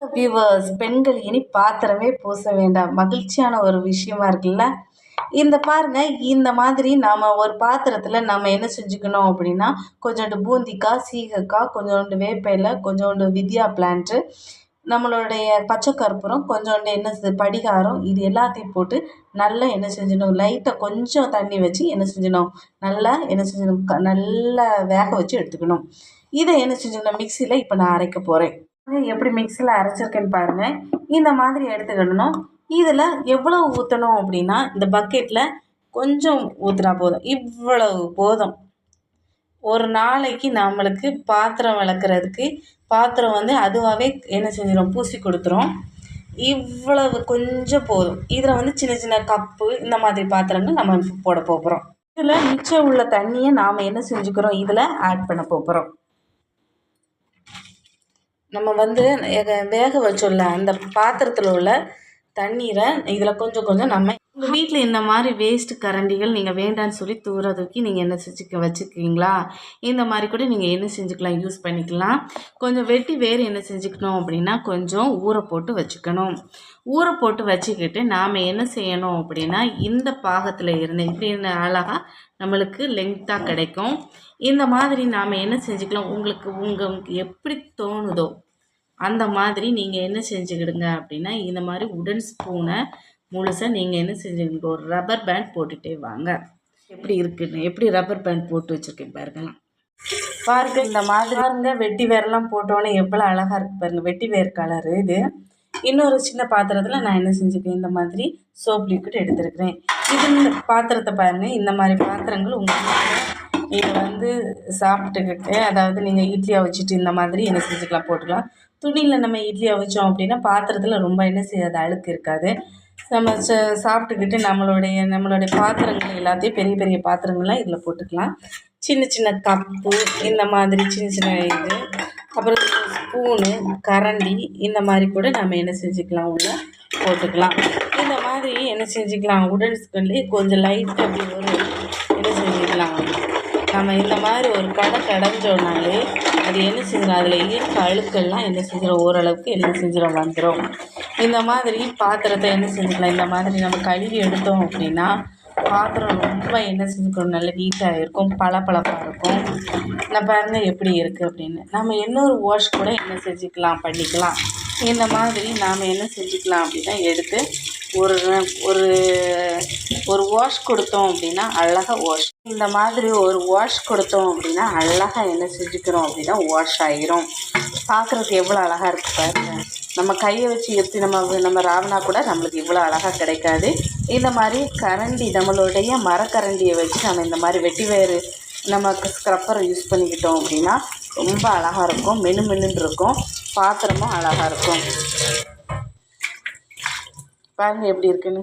Viewers, பெண்கள் இனி பாத்திரமே பூச வேண்டாம். மகிழ்ச்சியான ஒரு விஷயமா இருக்குல்ல. இந்த பாருங்க, இந்த மாதிரி நாம ஒரு பாத்திரத்தில் நம்ம என்ன செஞ்சுக்கணும் அப்படின்னா, கொஞ்சோண்டு பூந்திக்காய், சீகக்காய், கொஞ்சோண்டு வேப்ப இலை, கொஞ்சோண்டு வித்யா பிளான்ட்டு, நம்மளுடைய பச்சை கற்பூரம், கொஞ்சோண்டு படிகாரம், இது எல்லாத்தையும் போட்டு நல்லா என்ன செஞ்சிடணும், லைட்டாக கொஞ்சம் தண்ணி வச்சு என்ன செஞ்சிடணும், நல்லா என்ன செஞ்சிடணும், நல்லா வேக வச்சு எடுத்துக்கணும். இதை என்ன செஞ்சிடணும், மிக்சியில் இப்போ நான் அரைக்க போகிறேன். எப்படி மிக்சியில் அரைச்சிருக்கேன்னு பாருங்கள். இந்த மாதிரி எடுத்துக்கிடணும். இதில் எவ்வளோ ஊற்றணும் அப்படின்னா, இந்த பக்கெட்டில் கொஞ்சம் ஊற்றினா போதும். இவ்வளவு போதும். ஒரு நாளைக்கு நம்மளுக்கு பாத்திரம் விளக்குறதுக்கு பாத்திரம் அதுவாகவே என்ன செஞ்சிடும், பூசி கொடுத்துரும். இவ்வளவு கொஞ்சம் போதும். இதில் சின்ன சின்ன கப்பு இந்த மாதிரி பாத்திரங்கள் நம்ம போட போகிறோம். இதில் மிச்சம் உள்ள தண்ணியை நாம் என்ன செஞ்சுக்கிறோம், இதில் ஆட் பண்ண போகிறோம். நம்ம வேக வச்சோல்ல அந்த பாத்திரத்தில் உள்ள தண்ணீரை இதில் கொஞ்சம் கொஞ்சம் நம்ம உங்கள் வீட்டில் இந்த மாதிரி வேஸ்ட்டு கரண்டிகள் நீங்கள் வேண்டான்னு சொல்லி தூர தூக்கி நீங்கள் என்ன வச்சுருக்கீங்களா, இந்த மாதிரி கூட நீங்கள் என்ன செஞ்சுக்கலாம், யூஸ் பண்ணிக்கலாம். கொஞ்சம் வெட்டி வேறு என்ன செஞ்சுக்கணும் அப்படின்னா, கொஞ்சம் ஊற போட்டு வச்சுக்கணும். ஊற போட்டு வச்சுக்கிட்டு நாம் என்ன செய்யணும் அப்படின்னா, இந்த பாகத்தில் இருந்து இப்படி அழகாக நம்மளுக்கு லெங்க்த்தாக கிடைக்கும். இந்த மாதிரி நாம் என்ன செஞ்சுக்கலாம், உங்களுக்கு எப்படி தோணுதோ அந்த மாதிரி நீங்கள் என்ன செஞ்சுக்கிடுங்க அப்படின்னா, இந்த மாதிரி உடன் ஸ்பூனை முழுசாக நீங்கள் என்ன செஞ்சுக்கிங்க, ஒரு ரப்பர் பேண்ட் போட்டுகிட்டே வாங்க. எப்படி இருக்குன்னு, எப்படி ரப்பர் பேண்ட் போட்டு வச்சுருக்கேன் பாருங்கலாம். பாருங்கள், இந்த மாதிரி பாருங்க, வெட்டி வேரெல்லாம் போட்டோன்னே எவ்வளோ அழகாக இருக்குது பாருங்கள். வெட்டி வேர் கலரு இது. இன்னொரு சின்ன பாத்திரத்தில் நான் என்ன செஞ்சுருக்கேன், இந்த மாதிரி சோப் லிக்விட் எடுத்துருக்கிறேன். இந்த பாத்திரத்தை பாருங்கள். இந்த மாதிரி பாத்திரங்கள் உங்களுக்கு நீங்கள் சாப்பிட்டுக்கிட்டு, அதாவது நீங்கள் இட்லியாக வச்சுட்டு இந்த மாதிரி என்ன செஞ்சுக்கலாம், போட்டுக்கலாம். துணியில் நம்ம இட்லியாக வச்சோம் அப்படின்னா பாத்திரத்தில் ரொம்ப என்ன செய்யாது, அழுக்கு இருக்காது. நம்ம சாப்பிட்டுக்கிட்டு நம்மளுடைய பாத்திரங்கள் எல்லாத்தையும் பெரிய பெரிய பாத்திரங்கள்லாம் இதில் போட்டுக்கலாம். சின்ன சின்ன கப்பு இந்த மாதிரி சின்ன சின்ன இது, அப்புறம் ஸ்பூனு, கரண்டி இந்த மாதிரி கூட நம்ம என்ன செஞ்சுக்கலாம், உள்ள போட்டுக்கலாம். இந்த மாதிரி என்ன செஞ்சுக்கலாம், உடன் ஸ்பூன்லேயே கொஞ்சம் லைட்டாக அப்படி ஒரு என்ன செஞ்சுக்கலாம், நம்ம இந்த மாதிரி ஒரு கடைஞ்சோம்னாலே அது என்ன செஞ்சிடும், அதில் இருக்க அழுக்கெல்லாம் என்ன செஞ்சிடும், ஓரளவுக்கு என்ன செஞ்சிடும், வந்துடும். இந்த மாதிரி பாத்திரத்தை என்ன செஞ்சுக்கலாம், இந்த மாதிரி நம்ம கழுவி எடுத்தோம் அப்படின்னா பாத்திரம் ரொம்ப என்ன செஞ்சுக்கணும், நல்ல நீட்டாக இருக்கும், பளபளப்பாக இருக்கும். நான் பாருங்கள் எப்படி இருக்குது அப்படின்னு. நம்ம இன்னொரு வாஷ் கூட என்ன செஞ்சுக்கலாம், பண்ணிக்கலாம். இந்த மாதிரி நாம் என்ன செஞ்சுக்கலாம் அப்படின்னா, எடுத்து ஒரு ஒரு ஒரு வாஷ் கொடுத்தோம் அப்படின்னா அழகாக வாஷ், இந்த மாதிரி ஒரு வாஷ் கொடுத்தோம் அப்படின்னா அழகாக என்ன செஞ்சுக்கிறோம் அப்படின்னா வாஷ் ஆகிரும். பார்க்குறதுக்கு எவ்வளோ அழகாக இருக்குது பாருங்க. நம்ம கையை வச்சு எப்படி நம்ம ராவணா கூட நம்மளுக்கு இவ்வளோ அழகாக கிடைக்காது. இந்த மாதிரி கரண்டி, நம்மளுடைய மரக்கரண்டியை வச்சு நம்ம இந்த மாதிரி வெட்டி வேறு நமக்கு ஸ்க்ரப்பரை யூஸ் பண்ணிக்கிட்டோம் அப்படின்னா ரொம்ப அழகாக இருக்கும், மெனு மெனுன்னு இருக்கும், பாத்திரமும் அழகாக இருக்கும். பாருங்கள் எப்படி இருக்குன்னு.